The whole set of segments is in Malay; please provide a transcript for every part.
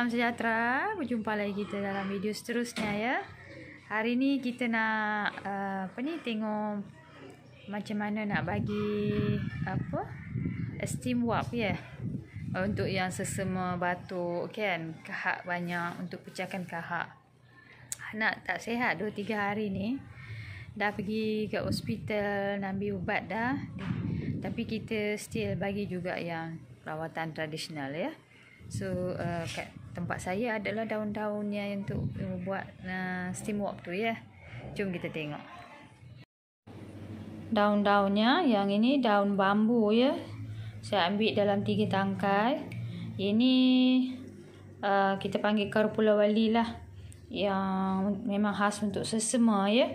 Salam sejahtera, berjumpa lagi kita dalam video seterusnya ya. Hari ni kita nak tengok macam mana nak bagi steam wap ya. Untuk yang sesama batuk kan, kahak banyak, untuk pecahkan kahak. Anak tak sihat 2-3 hari ni. Dah pergi ke hospital nak ambil ubat dah. Tapi kita still bagi juga yang rawatan tradisional ya. So kat tempat saya adalah daun-daunnya untuk buat steam wap tu ya. Jom kita tengok. Daun-daunnya yang ini daun bambu ya. Saya ambil dalam 3 tangkai. Ini kita panggil karpulawali lah. Yang memang khas untuk sesama ya.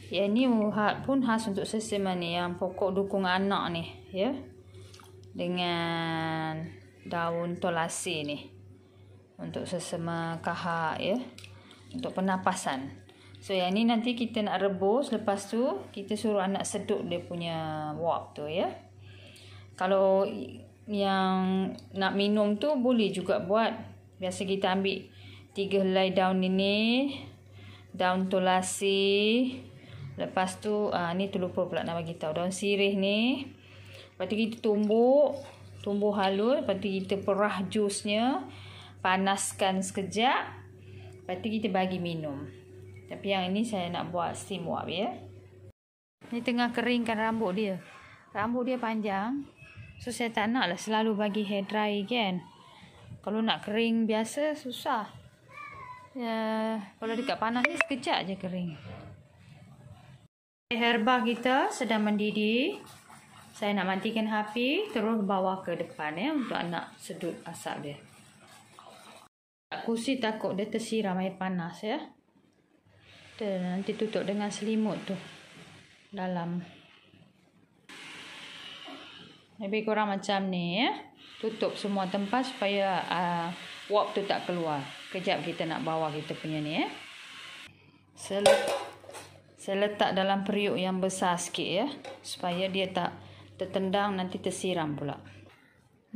Yang ni pun khas untuk sesama ni, yang pokok dukung anak ni ya. Dengan daun tolasi ni untuk sesama kahak ya, untuk pernapasan. So yang ni nanti kita nak rebus, lepas tu kita suruh anak sedut dia punya wap tu ya. Kalau yang nak minum tu boleh juga buat. Biasa kita ambil 3 helai daun ini, daun tolasi, lepas tu ni terlupa pula nak bagi tahu, daun sirih ni. Lepas tu kita tumbuk halus, lepas tu kita perah jusnya, panaskan sekejap, lepas tu kita bagi minum. Tapi yang ini saya nak buat steam wap ya. Ni tengah keringkan rambut dia. Rambut dia panjang, so saya tak nak lah selalu bagi hair dry kan. Kalau nak kering biasa susah ya, kalau dekat panas ni sekejap je kering. Herba kita sedang mendidih. Saya nak matikan api, terus bawa ke depan ya, untuk anak sedut asap dia. Kursi takut dia tersiram air panas ya. Dan nanti tutup dengan selimut tu dalam. Lebih kurang macam ni ya. Tutup semua tempat supaya wap tu tak keluar. Kejap kita nak bawa kita punya ni ya. Saya letak dalam periuk yang besar sikit ya, supaya dia tak tertendang, nanti tersiram pula.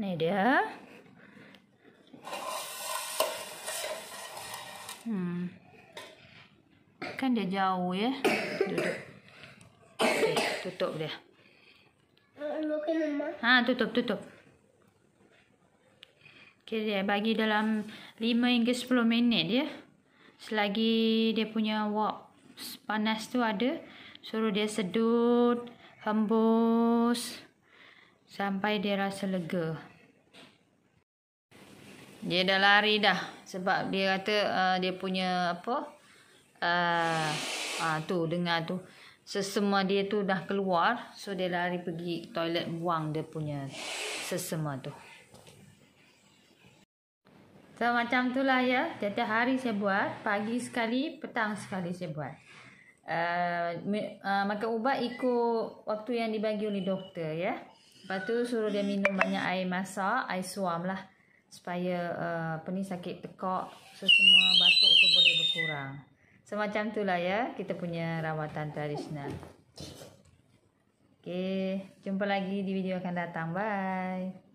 Ni dia. Kan dia jauh ya. Duduk. Okay, tutup dia. Tutup. Okay, dia bagi dalam 5 hingga 10 minit ya. Selagi dia punya wap panas tu ada, suruh dia sedut, hembus sampai dia rasa lega. Dia dah lari dah, sebab dia kata dia punya tu dengar tu, sesama dia tu dah keluar, so dia lari pergi toilet buang dia punya sesama tu. So macam tu lah ya. Tiap hari saya buat, pagi sekali, petang sekali saya buat. Makan ubat ikut waktu yang dibagi oleh doktor ya. Lepas tu suruh dia minum banyak air masak, air suam lah, supaya sakit tekak, semua batuk tu boleh berkurang. So macam tu lah ya, kita punya rawatan tradisional. Okay, jumpa lagi di video akan datang. Bye.